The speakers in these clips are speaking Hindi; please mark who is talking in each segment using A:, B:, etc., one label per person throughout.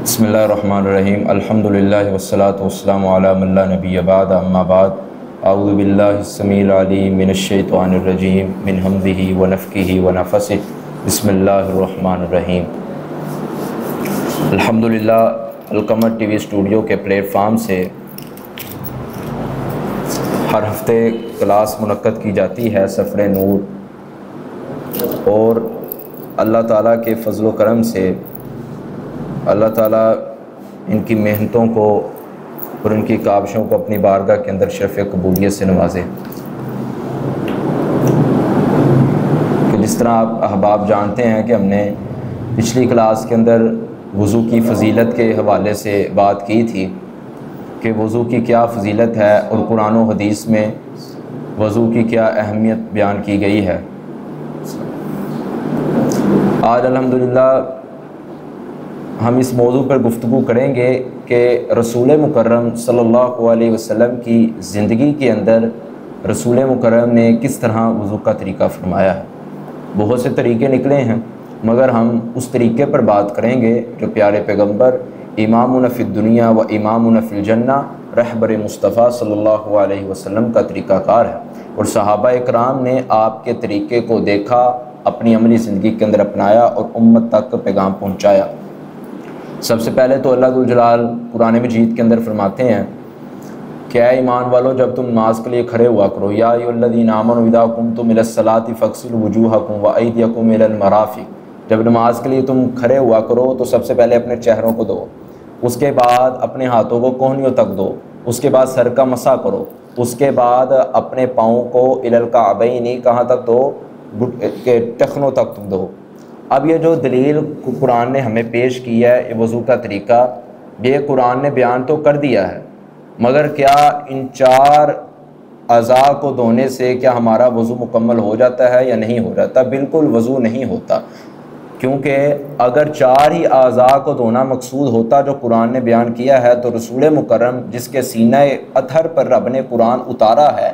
A: बिस्मिल्लाहिर्रहमानिर्रहीम अल्हम्दुलिल्लाहि वस्सलातु वस्सलामु अला मन ला नबिय्य बाद अम्मा बाद अऊज़ु बिल्लाहि स्समीइल अलीम मिनश शैतानिर रजीम मिन हम्ज़िही व नफ़्ख़िही व नफ़सिही बिस्मिल्लाहिर्रहमानिर्रहीम। अल्हम्दुलिल्लाह अलकमर टीवी स्टूडियो के प्लेटफार्म से हर हफ्ते क्लास मुनक्कद की जाती है सफ़र नूर, और अल्लाह ताला के फ़ज़ल व करम से अल्लाह ताला इनकी मेहनतों को और इनकी काविशों को अपनी बारगाह के अंदर शरफ़ कबूलियत से नवाजे। कि जिस तरह आप अहबाब जानते हैं कि हमने पिछली क्लास के अंदर वज़ू की फ़जीलत के हवाले से बात की थी कि वज़ू की क्या फ़जीलत है और कुरान व हदीस में वज़ू की क्या अहमियत बयान की गई है। आज अल्हम्दुलिल्लाह हम इस मौजू पर गुफ्तगू करेंगे कि रसूल मुकर्रम सल्लल्लाहु अलैहि वसल्लम की ज़िंदगी के अंदर रसूल मुकर्रम ने किस तरह वज़ू का तरीक़ा फरमाया है। बहुत से तरीक़े निकले हैं, मगर हम उस तरीक़े पर बात करेंगे जो प्यारे पैगम्बर इमामुना फ़िद दुनिया व इमामुना फ़िल जन्ना रहबर मुस्तफ़ा सल्लल्लाहु अलैहि वसल्लम का तरीक़ाकार है। और सहाबा इकराम ने आपके तरीक़े को देखा, अपनी अमली ज़िंदगी के अंदर अपनाया और उम्मत तक पैगाम पहुँचाया। सबसे पहले तो अल्लाह जुल जलाल कुरान मजीद के अंदर फरमाते हैं कि ऐ ईमान वालो, जब तुम नमाज के लिए खड़े हुआ करो, या अय्युहल्लज़ीना आमनू इज़ा कुमतुम इलस्सलाति फ़ग़सिलू वुजूहकुम व अयदियकुम इलल मराफ़िक़। जब नमाज के लिए तुम खड़े हुआ करो तो सबसे पहले अपने चेहरों को धो, उसके बाद अपने हाथों को कोहनियों तक दो, उसके बाद सर का मसा करो, उसके बाद अपने पाँव को इलल काबैनी कहाँ तक दो, के टखनों तक दो। अब ये जो दलील कुरान ने हमें पेश किया है, ये वज़ू का तरीक़ा, ये कुरान ने बयान तो कर दिया है, मगर क्या इन चार अज़ा को धोने से क्या हमारा वज़ू मुकम्मल हो जाता है या नहीं हो जाता? बिल्कुल वज़ू नहीं होता, क्योंकि अगर चार ही अज़ा को धोना मकसूद होता जो कुरान ने बयान किया है, तो रसूल मुकर्रम जिसके सीने अथर पर रब ने कुरान उतारा है,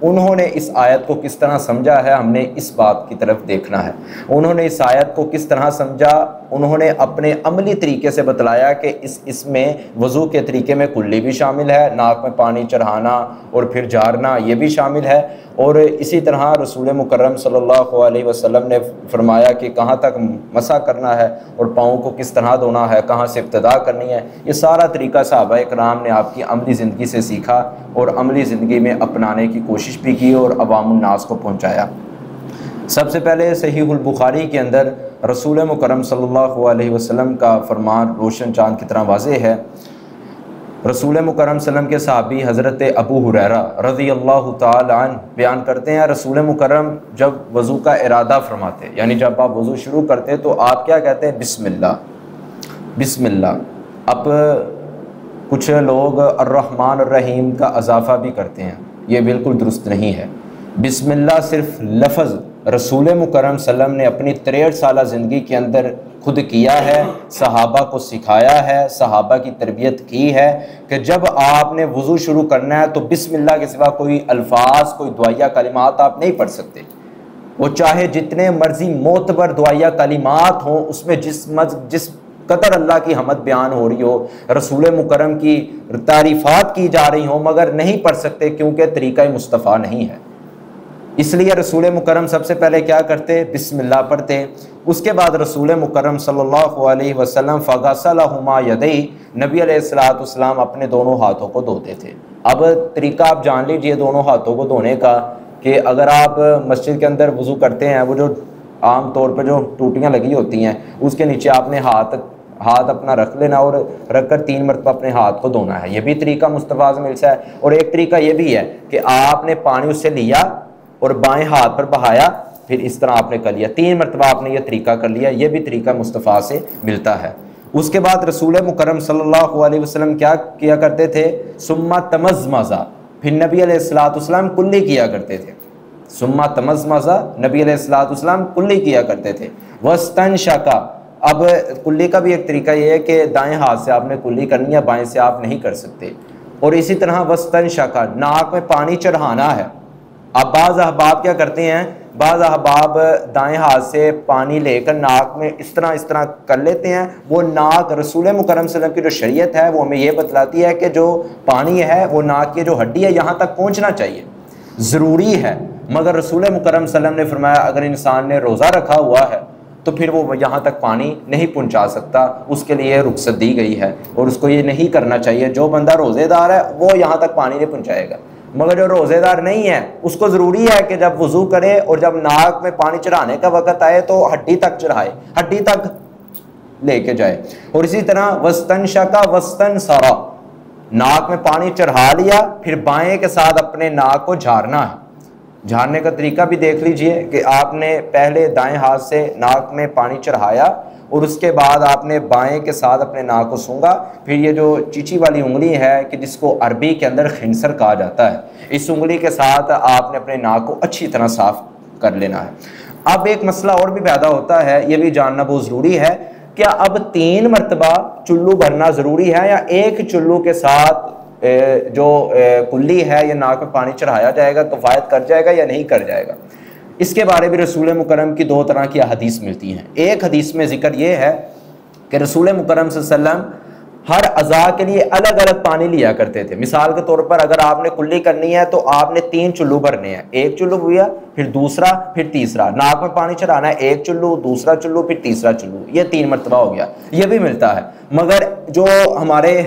A: उन्होंने इस आयत को किस तरह समझा है, हमने इस बात की तरफ देखना है। उन्होंने इस आयत को किस तरह समझा, उन्होंने अपने अमली तरीके से बतलाया कि इसमें वज़ू के तरीके में कुल्ली भी शामिल है, नाक में पानी चढ़ाना और फिर झाड़ना ये भी शामिल है। और इसी तरह रसूल मुकर्रम सल्लल्लाहु अलैहि वसल्लम ने फरमाया कि कहाँ तक मसा करना है और पाँव को किस तरह धोना है, कहाँ से इब्तिदा करनी है। ये सारा तरीका सहाबा इकराम ने आपकी अमली ज़िंदगी से सीखा और अमली ज़िंदगी में अपनाने की कोशिश भी की और अवामुन नास को पहुँचाया। सबसे पहले सहीहुल बुखारी के अंदर रसूल मुकर्रम सल्लल्लाहु अलैहि वसल्लम का फरमान रोशन चाँद की तरह वाज़ेह है। रसूल मुकर्रम सल्लम के सहाबी हज़रत अबू हुरैरा रज़ी अल्लाह ताला अन्हु बयान करते हैं, रसूल मुकर्रम जब वज़ू का इरादा फरमाते, यानी जब आप वज़ू शुरू करते तो आप क्या कहते हैं? बिस्मिल्लाह बिस्मिल्लाह। अब कुछ लोग अर्रहमान अर्रहीम का अज़ाफ़ा भी करते हैं, ये बिल्कुल दुरुस्त नहीं है। बिस्मिल्लाह सिर्फ लफ्ज़ रसूल मुकर्रम सल्लम ने अपनी 63 साल ज़िंदगी के अंदर खुद किया है, सहाबा को सिखाया है, सहाबा की तरबियत की है कि जब आपने वज़ू शुरू करना है तो बिस्मिल्लाह के सिवा कोई अल्फाज, कोई दुआया कलिमात आप नहीं पढ़ सकते। वो चाहे जितने मर्जी मोतबर दुआया कलिमात हों, उसमें जिस कदर अल्लाह की हमद बयान हो रही हो, रसूल मुकर्रम की तारीफ़ात की जा रही हो, मगर नहीं पढ़ सकते क्योंकि तरीक़ा मुस्तफ़ा नहीं है। इसलिए रसूल मुकर्रम सबसे पहले क्या करते? बिस्मिल्लाह पढ़ते। उसके बाद रसूल मुकर्रम सल्लल्लाहु अलैहि वसल्लम फ़ग़सलहुमा यदैहि, नबी अलैहिस्सलातु वस्सलाम अपने दोनों हाथों को धोते थे। अब तरीका आप जान लीजिए दोनों हाथों को धोने का, कि अगर आप मस्जिद के अंदर वज़ू करते हैं, वो जो आम तौर पर जो टूटियाँ लगी होती हैं, उसके नीचे आपने हाथ अपना रख लेना और रखकर 3 मरतबा अपने हाथ को धोना है। यह भी तरीका मुस्तफ़ा से मिलता है। और एक तरीका यह भी है कि आपने पानी उससे लिया और बाएं हाथ पर बहाया, फिर इस तरह आपने कर लिया, 3 मरतबा आपने यह तरीका कर लिया। यह भी तरीका मुस्तफ़ा से मिलता है। उसके बाद रसूल मुकर्रम सल्लल्लाहु अलैहि वसल्लम क्या किया करते थे? सुम्मा तमज़्मज़ा, फिर नबी अलैहिस्सलातु वस्सलाम कुल्ली किया करते थे। सुम्मा तमज़्मज़ा, नबी अलैहिस्सलातु वस्सलाम कुल्ली किया करते थे। वस्तनशका, अब कुल्ली का भी एक तरीका यह है कि दाएं हाथ से आपने कुल्ली करनी है, बाएं से आप नहीं कर सकते। और इसी तरह वस्तनशका, नाक में पानी चढ़ाना है। अब बाज़ अहबाब क्या करते हैं, बाज़ अहबाब दाएं हाथ से पानी लेकर नाक में इस तरह कर लेते हैं। वो नाक रसूल मुकर्रम सल्लल्लाहु अलैहि वसल्लम की जो शरीयत है वो हमें ये बतलाती है कि जो पानी है वो नाक की जो हड्डी है यहाँ तक पहुँचना चाहिए, ज़रूरी है। मगर रसूल मुकर्रम सल्लल्लाहु अलैहि वसल्लम ने फरमाया अगर इंसान ने रोज़ा रखा हुआ है तो फिर वो यहाँ तक पानी नहीं पहुँचा सकता, उसके लिए रुख्सत दी गई है और उसको ये नहीं करना चाहिए। जो बंदा रोज़ेदार है वो यहाँ तक पानी नहीं पहुँचाएगा, मगर जो रोज़ेदार नहीं है उसको ज़रूरी है कि जब वज़ू करे और जब नाक में पानी चढ़ाने का वक़्त आए तो हड्डी तक चढ़ाए, हड्डी तक लेके जाए। और इसी तरह वस्तन शका वस्तन सारा, नाक में पानी चढ़ा लिया फिर बाएं के साथ अपने नाक को झाड़ना है। झाड़ने का तरीका भी देख लीजिए कि आपने पहले दाएं हाथ से नाक में पानी चढ़ाया और उसके बाद आपने बाएं के साथ अपने नाक को सूंघा। फिर ये जो चीची वाली उंगली है कि जिसको अरबी के अंदर खिंसर कहा जाता है, इस उंगली के साथ आपने अपने नाक को अच्छी तरह साफ कर लेना है। अब एक मसला और भी पैदा होता है, ये भी जानना बहुत ज़रूरी है, क्या अब 3 मरतबा चुल्लू भरना ज़रूरी है या एक चुल्लू के साथ जो कुल्ली है या नाक में पानी चढ़ाया जाएगा किफ़ायत कर जाएगा या नहीं कर जाएगा? इसके बारे में रसूल मुकर्रम की 2 तरह की हदीस मिलती हैं। एक हदीस में जिक्र ये है कि रसूल मुकर्रम सल्लल्लाहु अलैहि वसल्लम हर अज़ा के लिए अलग अलग पानी लिया करते थे। मिसाल के तौर पर अगर आपने कुल्ली करनी है तो आपने 3 चुल्लू भरने हैं, एक चुल्लू भैया फिर दूसरा फिर तीसरा, नाक में पानी चढ़ाना है, एक चुल्लू दूसरा चुल्लू फिर तीसरा चुल्लू, ये 3 मरतबा हो गया, ये भी मिलता है। मगर जो हमारे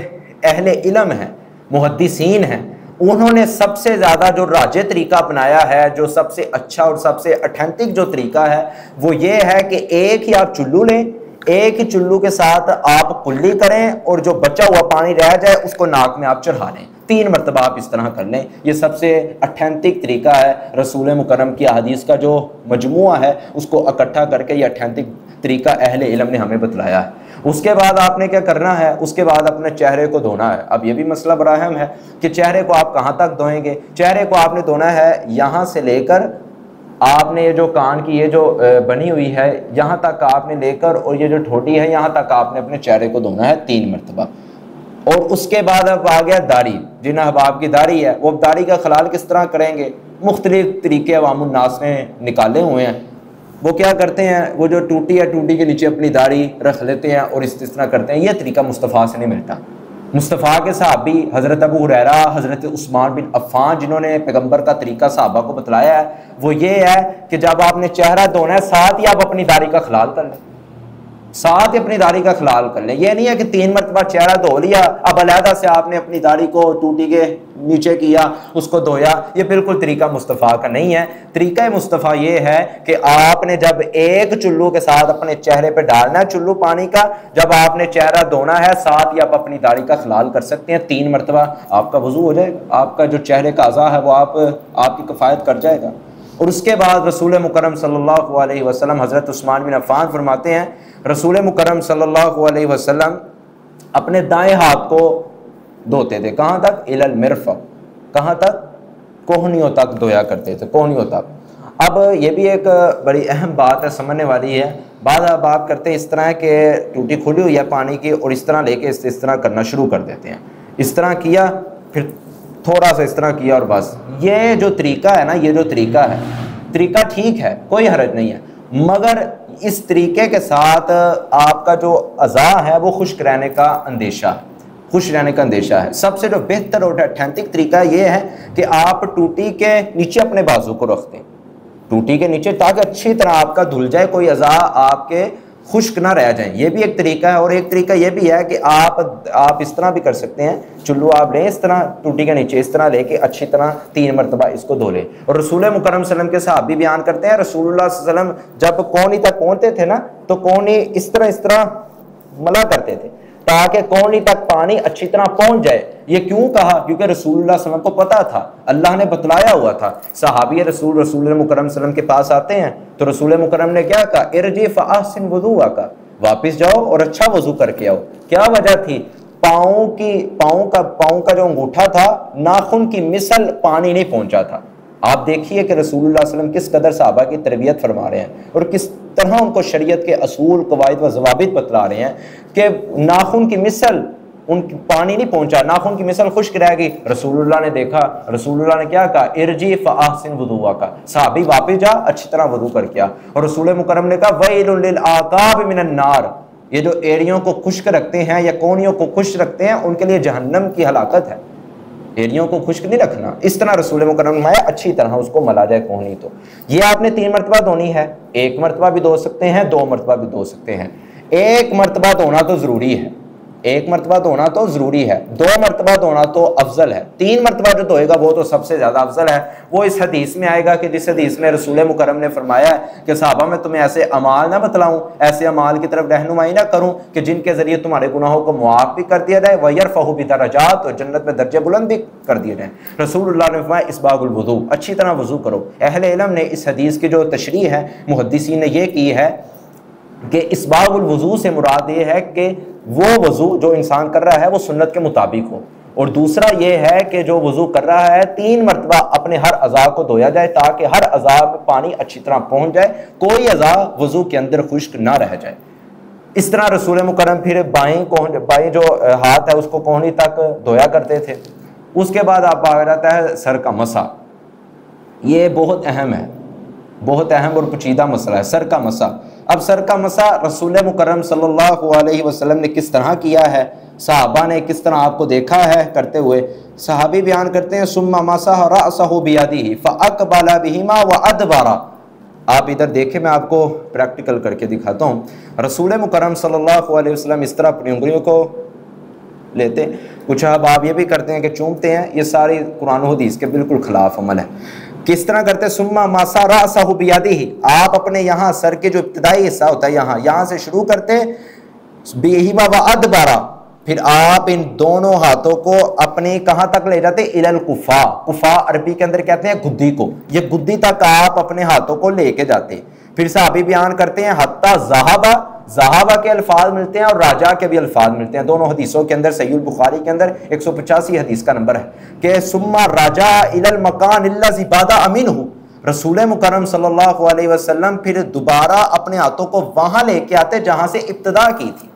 A: अहले इल्म हैं, मुहद्दिसीन हैं, उन्होंने सबसे ज़्यादा जो राजे तरीका अपनाया है, जो सबसे अच्छा और सबसे ऑथेंटिक जो तरीका है वो ये है कि एक ही आप चुल्लू लें, एक ही चुल्लू के साथ आप कुल्ली करें और जो बचा हुआ पानी रह जाए उसको नाक में आप चढ़ा लें। 3 मरतबा आप इस तरह कर लें। ये सबसे ऑथेंटिक तरीका है। रसूल मुकर्रम की हदीस का जो मजमुआ है उसको इकट्ठा करके ये ऑथेंटिक तरीका अहले इल्म ने हमें बतलाया है। उसके बाद आपने क्या करना है, उसके बाद अपने चेहरे को धोना है। अब ये भी मसला बड़ा अहम है कि चेहरे को आप कहाँ तक धोएंगे। चेहरे को आपने धोना है यहाँ से लेकर आपने ये जो कान की ये जो बनी हुई है यहाँ तक आपने लेकर, और ये जो ठोडी है यहाँ तक आपने अपने चेहरे को धोना है 3 मरतबा। और उसके बाद अब आ गया दाढ़ी। जिन अहबाब की दाढ़ी है वो दाढ़ी का खलाल किस तरह करेंगे, मुख्तलिफ तरीके अवामुन नास ने निकाले हुए हैं। वो क्या करते हैं, वो जो टूटी है टूटी के नीचे अपनी दाढ़ी रख लेते हैं और इस तरह करते हैं। ये तरीका मुस्तफ़ा से नहीं मिलता। मुस्तफ़ा के सहाबी हज़रत अबू हुरैरा, हज़रत उस्मान बिन अफ़्फ़ान, जिन्होंने पैगंबर का तरीका सहाबा को बतलाया है, वो ये है कि जब आपने चेहरा धोना है साथ ही आप अपनी दाढ़ी का खलाल कर लें, साथ ही अपनी दाढ़ी का खलाल कर लें। ये नहीं है कि 3 मरतबा चेहरा धो लिया अब अलहदा से आपने अपनी दाढ़ी को टूटी के नीचे किया, उसको धोया। ये बिल्कुल तरीका मुस्तफ़ा का नहीं है। तरीका मुस्तफ़ा ये है कि आपने जब एक चुल्लू के साथ अपने चेहरे पे डालना है चुल्लू पानी का, जब आपने चेहरा धोना है साथ ही आप अपनी दाढ़ी का खलाल कर सकते हैं। 3 मरतबा आपका वज़ू हो जाएगा, आपका जो चेहरे का अज़ा है वो आपकी किफ़ायत कर जाएगा। और उसके बाद रसूल मुकर्रम सल्लल्लाहु अलैहि वसल्लम, हज़रत उस्मान बिन अफ़्फ़ान फरमाते हैं, रसूल मुकर्रम सल्लल्लाहु अलैहि वसल्लम अपने दाएं हाथ को धोते थे। कहाँ तक? इलल मिरफ़क़, कहाँ तक? कोहनियों तक धोया करते थे, कोहनियों तक। अब ये भी एक बड़ी अहम बात है, समझने वाली है। बाद अब आप करते हैं इस तरह के टूटी खुली हुई है पानी की और इस तरह लेके इस तरह करना शुरू कर देते हैं। इस तरह किया फिर थोड़ा सा इस तरह किया और बस। ये जो तरीका है ना, ये जो तरीका है, तरीका ठीक है, कोई हरज नहीं है, मगर इस तरीके के साथ आपका जो अज़ा है वो खुश्क रहने का अंदेशा है, खुश रहने का अंदेशा है। सबसे जो बेहतर और ऑथेंटिक तरीका ये है कि आप टूटी के नीचे अपने बाजू को रख दें, टूटी के नीचे, ताकि अच्छी तरह आपका धुल जाए, कोई अज़ा आपके खुश्क ना रह जाए। ये भी एक तरीका है। और एक तरीका ये भी है कि आप इस तरह भी कर सकते हैं, चुल्लू आप लें इस तरह टूटी के नीचे इस तरह लेके अच्छी तरह 3 मरतबा इसको धो लें। और रसूल मुकर्रम सल्लल्लाहु अलैहि वसल्लम के सहाबी बयान करते हैं, रसूलुल्लाह सल्लल्लाहु अलैहि वसल्लम जब कोहनी तक पहुँचते थे ना तो कोहनी इस तरह मला करते थे ताकि कोहनी तक पानी अच्छी तरह पहुंच जाए। ये क्यों कहा? क्योंकि रसूलुल्लाह सल्लल्लाहु अलैहि वसल्लम को पता था, अल्लाह ने बतलाया हुआ था। सहाबी रसूल मुकर्रम सल्लल्लाहु अलैहि वसल्लम के पास आते हैं तो रसूल मुकर्रम ने क्या कहा? इरजी फअहसिन वुज़ूअका, वापस जाओ और अच्छा वजू करके आओ। क्या वजह थी? पाँव का जो अंगूठा था नाखून की मिसल पानी नहीं पहुंचा था। आप देखिए कि रसूलुल्लाह सल्लल्लाहु अलैहि वसल्लम किस कदर सहाबा की तरबियत फरमा रहे हैं और किस तरह उनको शरीयत के असूल, कवायद व ज़वाबित बतला रहे हैं कि नाखून की मिसल उनकी पानी नहीं पहुंचा, नाखून की मिसल खुश्क रह गई। रसूलुल्लाह ने देखा, रसूलुल्लाह ने क्या कहा, इरजी फअहसिन वुदूआ का, साहबी वापस जा, अच्छी तरह वुदू करके आ। और रसूल मुकर्रम ने कहा वैलुल लिल आकाब मिनन नार, ये जो एड़ियों को खुश्क रखते हैं या कोहनियों को खुश्क रखते हैं उनके लिए जहन्नम की हलाकत है। एड़ियों को खुश्क नहीं रखना। इस तरह रसूल मुकर्रम ने अच्छी तरह उसको मला जाए कोहनी। तो ये आपने 3 मरतबा धोनी है, 1 मरतबा भी धो सकते हैं, 2 मरतबा भी धो सकते हैं। 1 मरतबा धोना तो ज़रूरी है, 1 मरतबा धोना तो ज़रूरी है, 2 मरतबा धोना तो अफजल है, 3 मरतबा जो धोएगा वो तो सबसे ज़्यादा अफजल है। वो इस हदीस में आएगा कि जिस हदीस में रसूल मुकर्रम ने फरमाया है कि साहबा मैं तुम्हें ऐसे अमाल ना बतलाऊं, ऐसे अमाल की तरफ रहनुमाई ना करूं कि जिनके ज़रिए तुम्हारे गुनाहों को मुआफ़ भी कर दिया जाए, वयरफ़अहु बिदरजात, और जन्नत में दर्जे बुलंद भी कर दिए जाए। रसूलुल्लाह ने फरमाया इस्बागुल वुज़ू, अच्छी तरह वज़ू करो। अहले इल्म ने इस हदीस की जो तशरीह है मुहद्दिसीन ने ये की है कि इस्बागुल वज़ू से मुराद ये है कि वो वज़ू जो इंसान कर रहा है वो सुन्नत के मुताबिक हो, और दूसरा ये है कि जो वज़ू कर रहा है 3 मरतबा अपने हर अज़ा को धोया जाए ताकि हर अज़ा में पानी अच्छी तरह पहुंच जाए, कोई अज़ा वज़ू के अंदर खुश्क ना रह जाए। इस तरह रसूल मुकर्रम फिर बाएं जो हाथ है उसको कोहनी तक धोया करते थे। उसके बाद आप आ जाता है सर का मसा। ये बहुत अहम है, बहुत अहम और पेचीदा मसला है सर का मसा। अब सर का मसा रसूल मुकर्रम सल्लल्लाहु अलैहि वसल्लम ने किस तरह किया है, सहाबा ने किस तरह आपको देखा है करते हुए। सहाबी बयान करते हैं सुम्मा मसह रअसहु बियदिही फअक़बल बिहिमा व अदबरा। आप इधर देखें, मैं आपको प्रैक्टिकल करके दिखाता हूँ। रसूल मुकर्रम सल्लल्लाहु अलैहि वसल्लम इस तरह अपनी उंगलियों को लेते हैं, कुछ अब ये भी करते हैं कि चूमते हैं। ये सारी कुरान और हदीस के बिल्कुल खिलाफ अमल है। किस तरह करते, सुम्मा मासा रअसहु बियदिही, आप अपने यहाँ सर के जो इब्तिदाई हिस्सा होता है यहाँ से शुरू करते, बिहिमा व अदबरा, फिर आप इन दोनों हाथों को अपने कहाँ तक ले जाते, इलल कुफा। कुफा अरबी के अंदर कहते हैं गुद्दी को, ये गुद्दी तक आप अपने हाथों को लेके जाते। फिर साहबी बयान करते हैं हत्ता ज़हाबा, ज़हाबा के अल्फाज मिलते हैं और राजा के भी अल्फाज मिलते हैं दोनों हदीसों के अंदर। सहीह बुखारी के अंदर 185 हदीस का नंबर है कि सुम्मा राजा इलल मकान इल्लज़ी बादा अमीनहु, रसूल मुकर्रम सल्लल्लाहु अलैहि वसल्लम फिर दोबारा अपने हाथों को वहां लेके आते जहां से इब्तिदा की थी,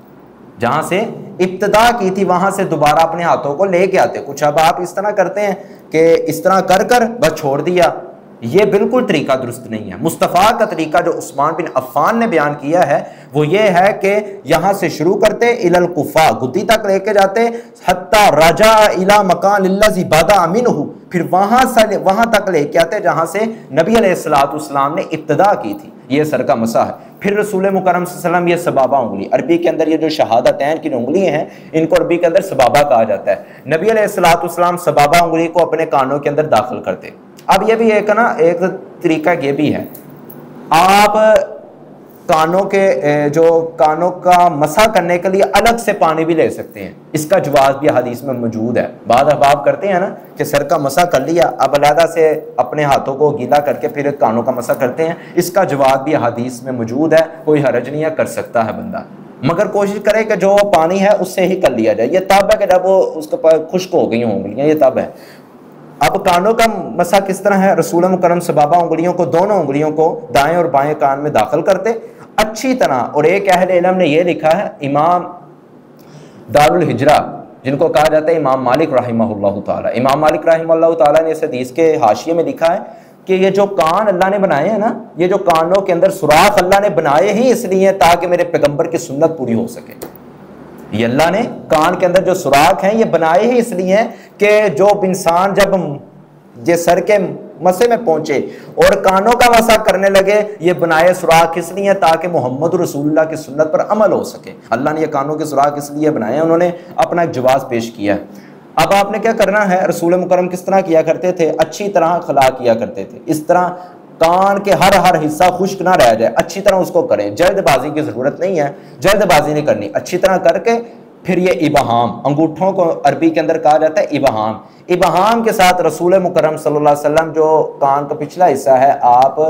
A: जहां से इब्तिदा की थी वहां से दोबारा अपने हाथों को लेके आते। कुछ अब आप इस तरह करते हैं कि इस तरह कर कर बस छोड़ दिया, ये बिल्कुल तरीका दुरुस्त नहीं है। मुस्तफ़ा का तरीका जो उस्मान बिन अफ़्फ़ान ने बयान किया है वो ये है कि यहाँ से शुरू करते इलल कुफा, गुद्दी तक लेके जाते, हत्ता राजा इला मकान इल्लज़ी बादा अमीनहु, फिर वहाँ तक लेके आते जहाँ से नबी अलैहिस्सलाम ने इब्तिदा की थी। ये सर का मसा है। फिर रसूल मुकर्रम सल्लल्लाहु अलैहि वसल्लम ये सबाबा उंगली, अरबी के अंदर ये जो शहादतैन की उंगली हैं इनको अरबी के अंदर सबाबा कहा जाता है। नबी अलैहिस्सलाम सबाबा उंगली को अपने कानों के अंदर दाखिल करते। अब ये भी एक तरीका ये भी है, आप कानों के जो कानों का मसा करने के लिए अलग से पानी भी ले सकते हैं। इसका जवाब भी हदीस में मौजूद है। बाद अहबाब करते हैं ना कि सर का मसा कर लिया, अब अलहदा से अपने हाथों को गीला करके फिर कानों का मसा करते हैं। इसका जवाब भी हदीस में मौजूद है, कोई हरज नहीं है, कर सकता है बंदा, मगर कोशिश करे कि जो पानी है उससे ही कर लिया जाए। ये तब है कि जब वो उसके खुश्क हो गई होंगी, ये तब है। अब कानों का मसा किस तरह है, रसूल मुकर्रम सबाबा उंगलियों को, दोनों उंगलियों को दाएं और बाएं कान में दाखिल करते अच्छी तरह। और एक अहले इल्म ने यह लिखा है, इमाम दारुल हिजरा जिनको कहा जाता है इमाम मालिक रहमहुल्लाह ताला, इमाम मालिक रहमहुल्लाह ताला ने इस हदीस के हाशिये में लिखा है कि ये जो कान अल्लाह ने बनाए हैं ना, ये जो कानों के अंदर सुराख अल्लाह ने बनाए ही इसलिए ताकि मेरे पैगंबर की सुन्नत पूरी हो सके। ये अल्लाह ने कान के अंदर जो सुराख हैं ये बनाए ही इसलिए कि जो इंसान जब ये सर के मसे में पहुंचे और कानों का मसा करने लगे, ये बनाए सुराख इसलिए ताकि मोहम्मद रसूलुल्लाह की सुन्नत पर अमल हो सके। अल्लाह ने ये कानों के सुराख इसलिए बनाए, उन्होंने अपना एक जवाब पेश किया है। अब आपने क्या करना है, रसूल मुकर्रम किस तरह किया करते थे, अच्छी तरह खला किया करते थे। इस तरह कान के हर हिस्सा खुश्क ना रह जाए, अच्छी तरह उसको करें, जल्दबाजी की ज़रूरत नहीं है, जल्दबाजी नहीं करनी, अच्छी तरह करके फिर ये इबहाम, अंगूठों को अरबी के अंदर कहा जाता है इबहाम, इबहाम के साथ रसूल मुकर्रम सल्लल्लाहु अलैहि वसल्लम जो कान का पिछला हिस्सा है आप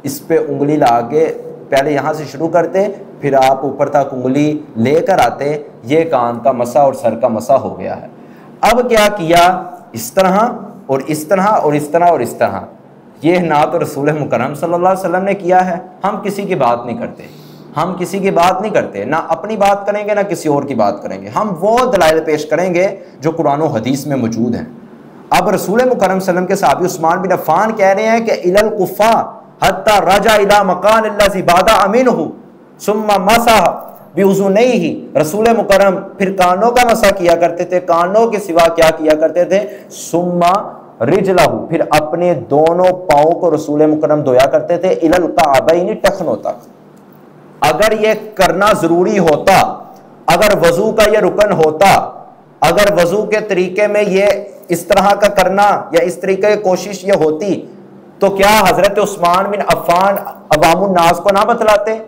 A: इस पे उंगली ला के पहले यहाँ से शुरू करते, फिर आप ऊपर तक उंगली लेकर आते, ये कान का मसा और सर का मसा हो गया है। अब क्या किया, इस तरह और इस तरह और इस तरह और इस तरह, ये ना तो रसूल मुकर्रम सल्लल्लाहु अलैहि वसल्लम ने किया है, हम किसी की बात नहीं करते, हम किसी की बात नहीं करते, ना अपनी बात करेंगे ना किसी और की बात करेंगे, हम वो दलाइल पेश करेंगे जो कुरान और हदीस में मौजूद हैं। अब रसूल मुकर्रम सल्लल्लाहु अलैहि वसल्लम के सहाबी उस्मान बिन अफ़्फ़ान कह रहे हैं कि इलल कुफ़ा हत्ता रजा इला मकान अल्लज़ी बादा अमीनुहु सुम्मा मसा बिउज़ुनैहि। रसूल मुकर्रम फिर कानों का मसा किया करते थे, कानों के सिवा क्या किया करते थे, सुम्मा रिजलहु, फिर अपने दोनों पाँव को रसूल मुकर्रम धोया करते थे, इलल काबैनि, टखनों तक। अगर ये करना जरूरी होता, अगर वजू का ये रुकन होता, अगर वजू के तरीके में ये इस तरह का करना या इस तरीके की कोशिश ये होती, तो क्या हजरत उस्मान बिन अफ़्फ़ान अवामुन नास को ना बतलाते?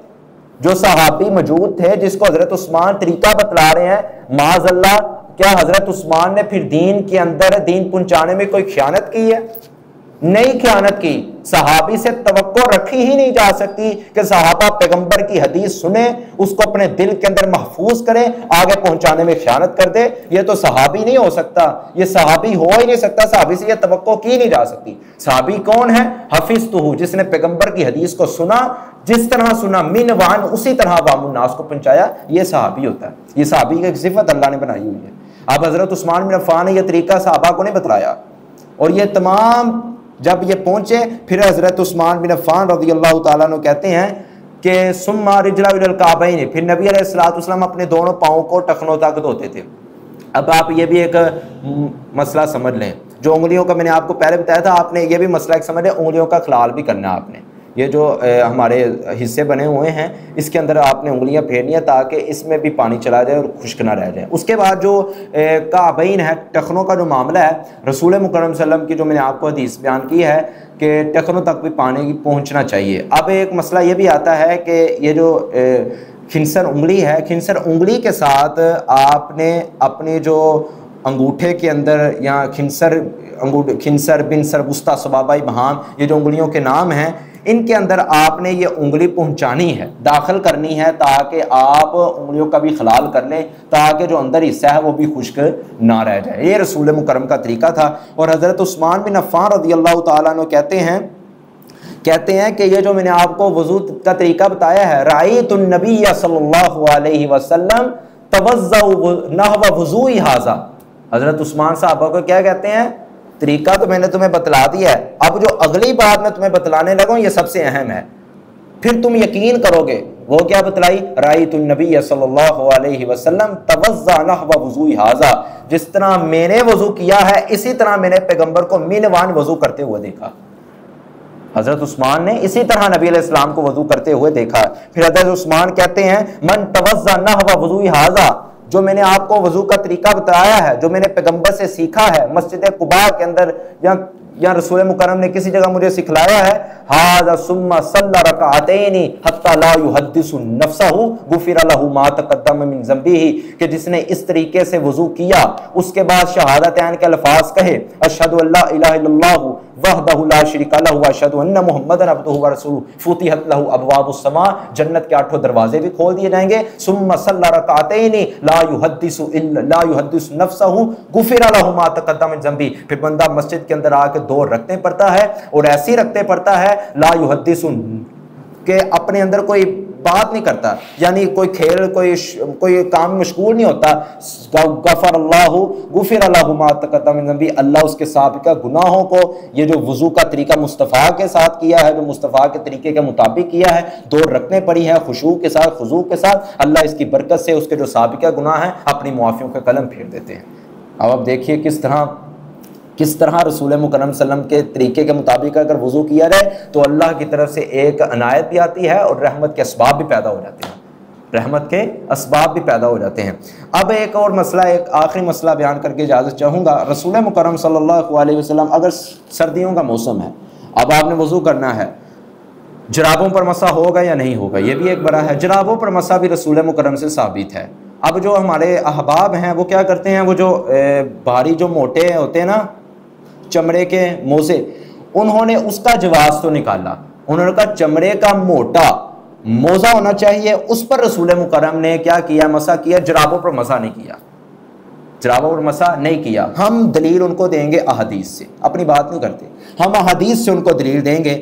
A: जो सहाबी मौजूद थे जिसको हजरत उस्मान तरीका बतला रहे हैं, माज़अल्लाह क्या हजरत उस्मान ने फिर दीन के अंदर दीन पहुंचाने में कोई खयानत की है? नहीं खयानत की। सहाबी से तवक्को रखी ही नहीं जा सकती कि सहाबा पैगंबर की हदीस सुने, उसको अपने दिल के अंदर महफूज करें, आगे पहुंचाने में खयानत कर दे। ये तो सहाबी नहीं हो सकता, ये सहाबी हो ही नहीं सकता, सहाबी से ये तवक्को की नहीं जा सकती। सहाबी कौन है? हफिज़तुहु, जिसने पैगंबर की हदीस को सुना, जिस तरह सुना मिन वान, उसी तरह अवामुन नास को पहुंचाया, ये सहाबी होता है। ये सहाबी की सिफत अल्लाह ने बनाई हुई है। अब हजरत उस्मान बिन अफ़्फ़ान ने यह तरीका सहाबा को नहीं बतलाया, और ये तमाम जब ये पहुंचे फिर हजरत उस्मान बिन अफ़्फ़ान रज़ियल्लाहु ताला अन्हु कहते हैं कि सुम्मा रिजला इलल काबैनि, फिर नबी अलैहिस्सलातु वस्सलाम अपने दोनों पाँवों को टखनों तक धोते थे। अब आप ये भी एक मसला समझ लें, जो उंगलियों का मैंने आपको पहले बताया था, आपने ये भी मसला एक समझ लें, उंगलियों का खलाल भी करना है आपने। ये जो हमारे हिस्से बने हुए हैं, इसके अंदर आपने उंगलियां फेरनी है ताकि इसमें भी पानी चला जाए और खुश्क ना रह जाए। उसके बाद जो काबैन है, टखनों का जो मामला है, रसूल मुकर्रम सल्लल्लाहु अलैहि वसल्लम की जो मैंने आपको हदीस बयान की है कि टखनों तक भी पानी पहुंचना चाहिए। अब एक मसला ये भी आता है कि ये जो खिंसर उंगली है, खिंसर उंगली के साथ आपने अपने जो अंगूठे के अंदर या खिंसर बिनसर वुस्ता सबाबा बहाम, ये जो उंगलियों के नाम हैं, इनके अंदर आपने ये उंगली पहुंचानी है, दाखिल करनी है, ताकि आप उंगलियों का भी खलाल कर लें, ताकि जो अंदर हिस्सा है वो भी खुश्क ना रह जाए। ये रसूल मुकर्रम का तरीका था। और हज़रत उस्मान बिन अफ़्फ़ान रज़ियल्लाहु ताला अन्हु कहते हैं कि ये जो मैंने आपको वज़ू का तरीका बताया है, रायतुन नबिय्य सल्लल्लाहु अलैहि वसल्लम तवज़्ज़उ नहव वज़ूइ हाज़ा। हज़रत उस्मान साहबा को क्या कहते हैं? तरीका तो मैंने तुम्हें बतला दिया है, अब जो अगली बात मैं तुम्हें बतलाने लगा हूं ये सबसे अहम है, फिर तुम यकीन करोगे। वो क्या बतलाई? रायतुन नबिय्य सल्लल्लाहु अलैहि वसल्लम तवज़्ज़ा नहव वज़ूइ हाज़ा, जिस तरह मैंने वजू किया है इसी तरह मैंने पैगंबर को मिनवान वजू करते हुए देखा। हजरत उस्मान ने इसी तरह नबी अलैहिस्सलाम को वजू करते हुए देखा। फिर हजरत उस्मान कहते हैं मन तवज़्ज़ा नहव वज़ूइ हाज़ा, जो मैंने आपको वजू का तरीका बताया है, जो मैंने पैगंबर से सीखा है मस्जिद कुबा के अंदर, या रसूल मुकर्रम ने किसी जगह मुझे सिखलाया है, हाज़ा सुम्मा सल्ला रकअतैनि हत्ता ला युहद्दिसु नफ्सहु गुफिर लहु मा तक़द्दम मिन ज़ंबिही, कि जिसने इस तरीके से वजू किया उसके बाद शहादतैन के अल्फाज कहे, अशहदु अल्ला इलाहा इल्लल्लाहु वहदहु ला शरीका लहु व अशहदु अन्ना मुहम्मदन अब्दुहु व रसूलुहु, फुतिहत लहु अबवाबुस समा, जन्नत के 8 दरवाजे भी खोल दिए जाएंगे। सुम्मा सल्ला रकअतैनि ला युहद्दिसु नफ्सहु गुफिर लहु मा तक़द्दम मिन ज़ंबी, फिर बंदा मस्जिद के अंदर आके 2 रखते पड़ता है, और ऐसी रखते पड़ता है ला युहद्दिसु, के अपने अंदर कोई बात नहीं करता, यानी कोई खेल कोई काम मशगूल नहीं होता। गफर अल्लाहु गुफिर लहु मा तक़द्दम मिन ज़ंबी, अल्लाह उसके साबिक़ा गुनाहों को, ये जो वज़ू का तरीका मुस्तफ़ा के साथ किया है, जो मुस्तफ़ा के तरीके के मुताबिक किया है, 2 रखने पड़ी है खुशू के साथ, खुजू के साथ, अल्लाह इसकी बरकत से उसके जो साबिक़ा गुनाह है अपनी मुआफ़ियों का कलम फेर देते हैं। अब आप देखिए किस तरह रसूल मुकर्रम सल्लम के तरीके के मुताबिक अगर वज़ू किया जाए तो अल्लाह की तरफ से एक अनायत भी आती है और रहमत के असबाब भी पैदा हो जाते हैं, रहमत के असबाब भी पैदा हो जाते हैं। अब एक और मसला, एक आखिरी मसला बयान करके इजाज़त चाहूँगा। रसूल मुकर्रम सल्लल्लाहु अलैहि वसल्लम, अगर सर्दियों का मौसम है, अब आपने वज़ू करना है, जराबों पर मसा होगा या नहीं होगा, ये भी एक बड़ा है। जराबों पर मसा भी रसूल मुकर्रम से साबित है। अब जो हमारे अहबाब हैं वो क्या करते हैं, वो जो भारी जो मोटे होते हैं ना चमड़े के मोजे, उन्होंने उसका जवाब तो निकाला, उन्होंने कहा चमड़े का मोटा मोजा होना चाहिए, उस पर रसूल मुकर्रम ने क्या किया, मसा किया, जराबों पर मसा नहीं किया। जराबों पर मसा नहीं किया। हम दलील उनको देंगे अहदीस से, अपनी बात नहीं करते, हम अहदीस से उनको दलील देंगे।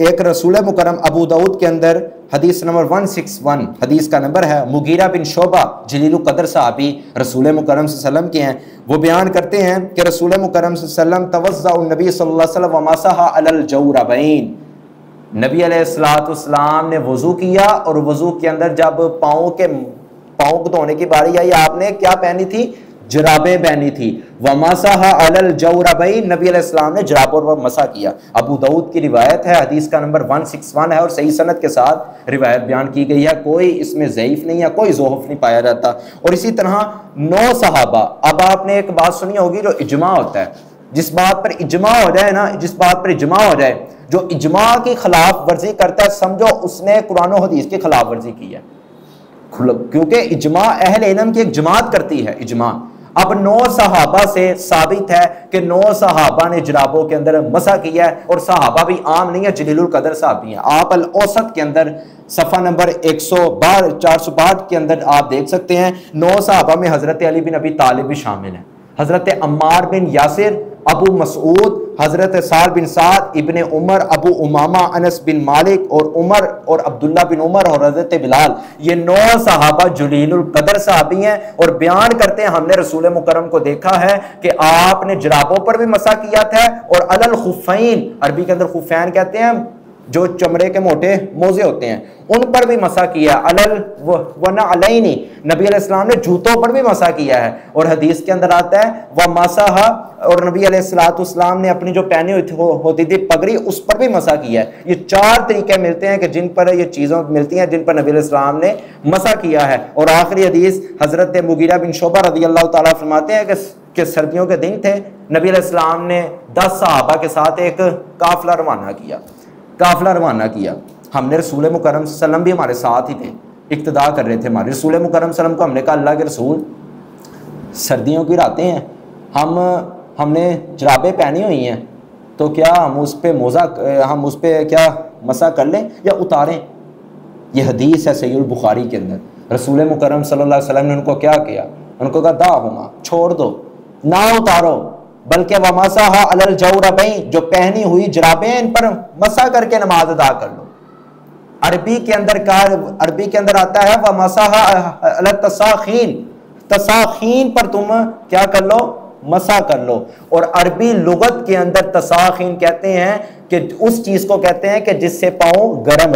A: एक रसूल मुकरम अबू दाऊद के अंदर हदीस नंबर 161 हदीस का नंबर है, मुगीरा बिन शोबा जलीलुल कदर साहबी रसूल मुकरम सल्लल्लाहु अलैहि वसल्लम के हैं। वो बयान करते हैं कि रसूल मुकरम सल्लल्लाहु अलैहि वसल्लम तवज़्ज़अ नबी सल्लल्लाहु अलैहि वसल्लम व मसहा अलल जौरबैन, नबी अलैहिस्सलाम ने वज़ू किया और वज़ू के अंदर जब पाँव को धोने की बारी आई, आपने क्या पहनी थी? जराबें पहनी थी। वमसहा अलल जौरबैन, नबी अलैहिस्सलाम ने जराबों पर मसा किया। अबू दाऊद की रिवायत है, हदीस का नंबर 161 है और सही सनद के साथ रिवायत बयान की गई है, कोई इसमें ज़ईफ नहीं है, कोई ज़ोहफ नहीं पाया जाता। और इसी तरह 9 सहाबा, अब आपने एक बात सुनी होगी जो इजमा होता है, जिस बात पर इजमा हो जाए ना, जिस बात पर इजमा हो जाए, जो इजमा की खिलाफ वर्जी करता है समझो उसने कुरान और हदीस की खिलाफ वर्जी की है, क्योंकि इजमा अहले इल्म की एक जमात करती है इजमा। अब 9 सहाबा से साबित है कि 9 सहाबा ने जराबों के अंदर मसा किया है, और सहाबा भी आम नहीं है, जलीलुल कदर साहबी हैं। आप अल औसत के अंदर सफ़ा नंबर 462 के अंदर आप देख सकते हैं 9 सहाबा में हज़रत अली बिन अबी तालिब भी शामिल हैं, हज़रत अम्मार बिन यासिर, अबू मसूद, हज़रत साल बिन साद, इब्ने उमर, अबू उमामा, अनस बिन मालिक और उमर और अब्दुल्ला बिन उमर और हज़रत बिलाल, ये 9 सहाबा जलीलुल कदर साहबी हैं। और बयान करते हैं हमने रसूल मुकरम को देखा है कि आपने जराबों पर भी मसा किया था और अलल खुफ़ैन, अरबी के अंदर खुफ़ैन कहते हैं जो चमड़े के मोटे मोजे होते हैं, उन पर भी मसा किया। अलल वना अलैनी, नबी अलैहिस्सलाम ने जूतों पर भी मसा किया है। और हदीस के अंदर आता है वह मसाहा, और नबी अलैहिस्सलाम ने अपनी जो पहनी होती थी पगड़ी, उस पर भी मसा किया है। ये 4 तरीके मिलते हैं कि जिन पर ये चीज़ों मिलती हैं जिन पर नबी अलैहिस्सलाम ने मसा किया है। और आखिरी हदीस हज़रत मुगीरा बिन शोबा रज़ियल्लाहु ताला फरमाते हैं कि सर्दियों के दिन थे, नबी अलैहिस्सलाम ने 10 सहाबा के साथ एक काफिला रवाना किया। हमने रसूल मुकरम सल्लम भी हमारे साथ ही थे, इक्तदा कर रहे थे हमारे रसूल मुकरम सल्लम को। हमने कहा अल्लाह के रसूल, सर्दियों की रातें हैं, हमने जराबें पहनी हुई हैं, तो क्या हम उस पर क्या मसा कर लें या उतारें? ये हदीस है सहीह बुखारी के अंदर। रसूल मुकरम सल्लल्लाहु अलैहि वसल्लम ने उनको क्या किया? उनको कहा दाहुमा, छोड़ दो, ना उतारो, बल्कि वमसहा अलल जौरबैन, जो पहनी हुई जराबें इन पर मसा करके नमाज अदा कर लो। अरबी के अंदर आता है वमसहा अलल तसाखीन, तसाखीन पर तुम क्या कर लो? मसा कर लो। और अरबी लुगत के अंदर तसाखीन कहते हैं कि उस चीज को कहते हैं कि जिससे पाँव गर्म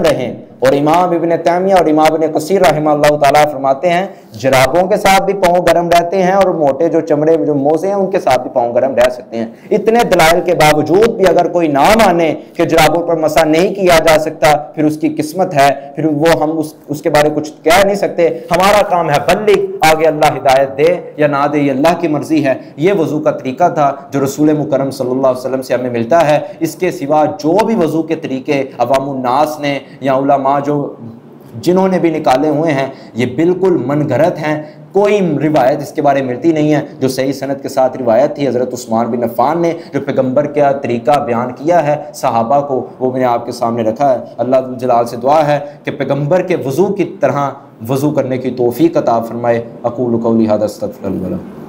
A: रहें। और इमाम इब्न तैमिया और इमाम इब्न कसीर रहमतुल्लाह ताला फरमाते हैं जराबों के साथ भी पाँव गर्म रहते हैं और मोटे जो चमड़े जो मोजे हैं उनके साथ भी पाँव गर्म रह सकते हैं। इतने दलाइल के बावजूद भी अगर कोई ना माने कि जराबों पर मसा नहीं किया जा सकता, फिर उसकी किस्मत है, फिर वो हम उसके बारे कुछ कह नहीं सकते। हमारा काम है बल्लिग, आगे अल्लाह हिदायत दे या ना दे ये अल्लाह की मर्जी है। ये वज़ू का तरीका था जो रसूल मुकरम सल्लल्लाहु अलैहि वसल्लम से हमें मिलता है। इसके सिवा जो भी वज़ू के तरीके अवामुन्नास ने या उलमा जो जिन्होंने भी निकाले हुए हैं ये बिल्कुल मनगढ़ंत हैं, कोई रिवायत इसके बारे में मिलती नहीं है। जो सही सनद के साथ रिवायत थी हज़रत उस्मान बिन अफ़्फ़ान ने जो पैगंबर का तरीका बयान किया है सहाबा को, वो मैंने आपके सामने रखा है। अल्लाह जलाल से दुआ है कि पैगंबर के वज़ू की तरह वज़ू करने की तौफ़ीक़ अता फ़रमाए। अक़ूलु क़ौली हाज़ा अस्तग़फ़िरुल्लाह।